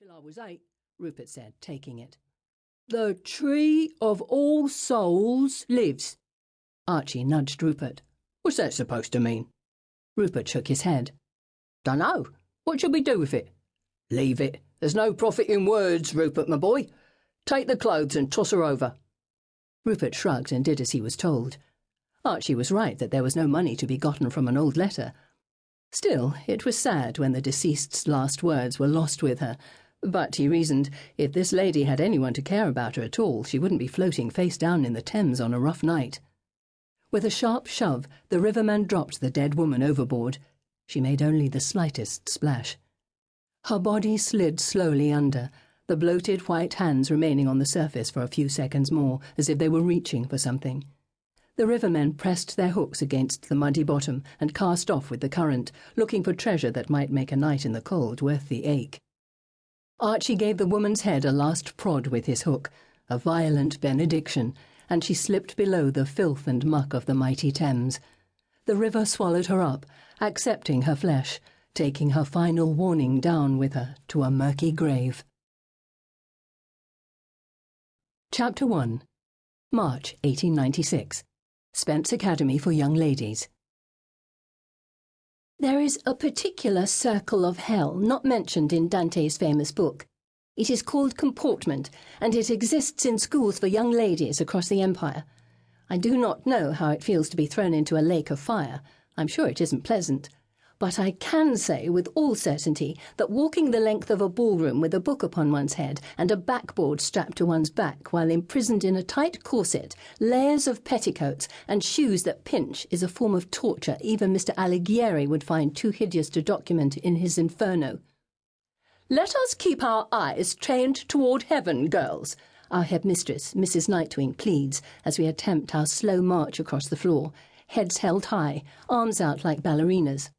Till I was 8, Rupert said, taking it. The tree of all souls lives. Archie nudged Rupert. What's that supposed to mean? Rupert shook his head. Dunno. What should we do with it? Leave it. There's no profit in words, Rupert, my boy. Take the clothes and toss her over. Rupert shrugged and did as he was told. Archie was right that there was no money to be gotten from an old letter. Still, it was sad when the deceased's last words were lost with her. But, he reasoned, if this lady had anyone to care about her at all, she wouldn't be floating face down in the Thames on a rough night. With a sharp shove, the riverman dropped the dead woman overboard. She made only the slightest splash. Her body slid slowly under, the bloated white hands remaining on the surface for a few seconds more, as if they were reaching for something. The rivermen pressed their hooks against the muddy bottom and cast off with the current, looking for treasure that might make a night in the cold worth the ache. Archie gave the woman's head a last prod with his hook, a violent benediction, and she slipped below the filth and muck of the mighty Thames. The river swallowed her up, accepting her flesh, taking her final warning down with her to a murky grave. Chapter 1. March 1896. Spence Academy for Young Ladies. There is a particular circle of hell not mentioned in Dante's famous book. It is called comportment, and it exists in schools for young ladies across the empire. I do not know how it feels to be thrown into a lake of fire. I'm sure it isn't pleasant. But I can say with all certainty that walking the length of a ballroom with a book upon one's head and a backboard strapped to one's back while imprisoned in a tight corset, layers of petticoats, and shoes that pinch is a form of torture even Mr. Alighieri would find too hideous to document in his Inferno. "Let us keep our eyes trained toward heaven, girls," our headmistress, Mrs. Nightwing, pleads as we attempt our slow march across the floor, heads held high, arms out like ballerinas.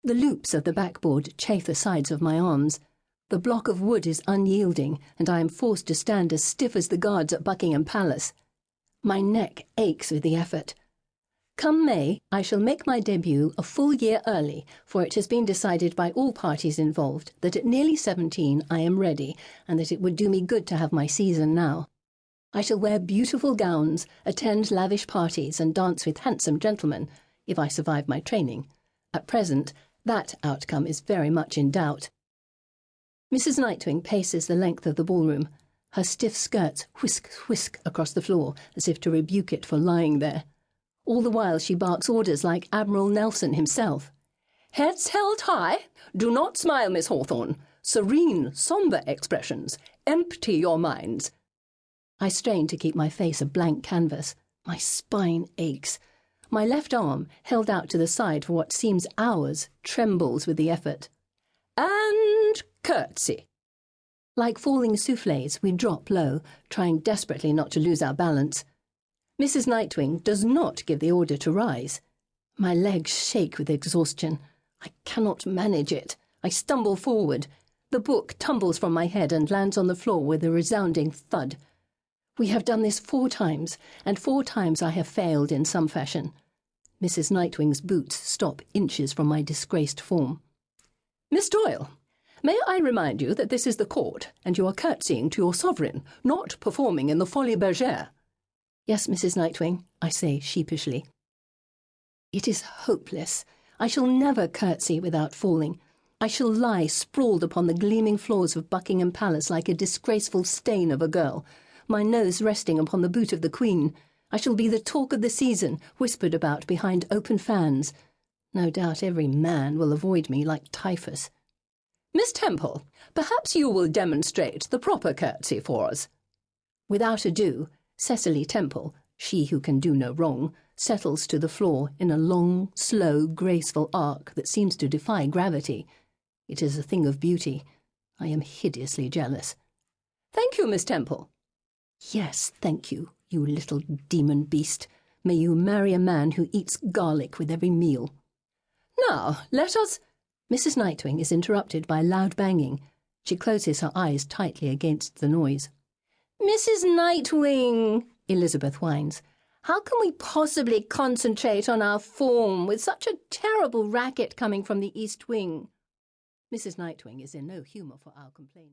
The loops of the backboard chafe the sides of my arms. The block of wood is unyielding, and I am forced to stand as stiff as the guards at Buckingham Palace. My neck aches with the effort. Come May, I shall make my debut a full year early, for it has been decided by all parties involved that at nearly 17 I am ready, and that it would do me good to have my season now. I shall wear beautiful gowns, attend lavish parties, and dance with handsome gentlemen, if I survive my training. At present, that outcome is very much in doubt. Mrs. Nightwing paces the length of the ballroom. Her stiff skirts whisk, whisk across the floor, as if to rebuke it for lying there. All the while she barks orders like Admiral Nelson himself. "Heads held high. Do not smile, Miss Hawthorne. Serene, sombre expressions. Empty your minds." I strain to keep my face a blank canvas. My spine aches. My left arm, held out to the side for what seems hours, trembles with the effort. "And curtsy." Like falling soufflés, we drop low, trying desperately not to lose our balance. Mrs. Nightwing does not give the order to rise. My legs shake with exhaustion. I cannot manage it. I stumble forward. The book tumbles from my head and lands on the floor with a resounding thud. We have done this 4 times, and 4 times I have failed in some fashion. Mrs. Nightwing's boots stop inches from my disgraced form. "Miss Doyle, may I remind you that this is the court, and you are curtsying to your sovereign, not performing in the Folies Bergère." "Yes, Mrs. Nightwing," I say sheepishly. It is hopeless. I shall never curtsy without falling. I shall lie sprawled upon the gleaming floors of Buckingham Palace like a disgraceful stain of a girl, my nose resting upon the boot of the Queen. I shall be the talk of the season, whispered about behind open fans. No doubt every man will avoid me like typhus. "Miss Temple, perhaps you will demonstrate the proper curtsy for us." Without ado, Cecily Temple, she who can do no wrong, settles to the floor in a long, slow, graceful arc that seems to defy gravity. It is a thing of beauty. I am hideously jealous. "Thank you, Miss Temple." "Yes, thank you, you little demon beast. May you marry a man who eats garlic with every meal." "Now, let us—" Mrs. Nightwing is interrupted by loud banging. She closes her eyes tightly against the noise. "Mrs. Nightwing," Elizabeth whines, "how can we possibly concentrate on our form with such a terrible racket coming from the East Wing?" Mrs. Nightwing is in no humour for our complaining.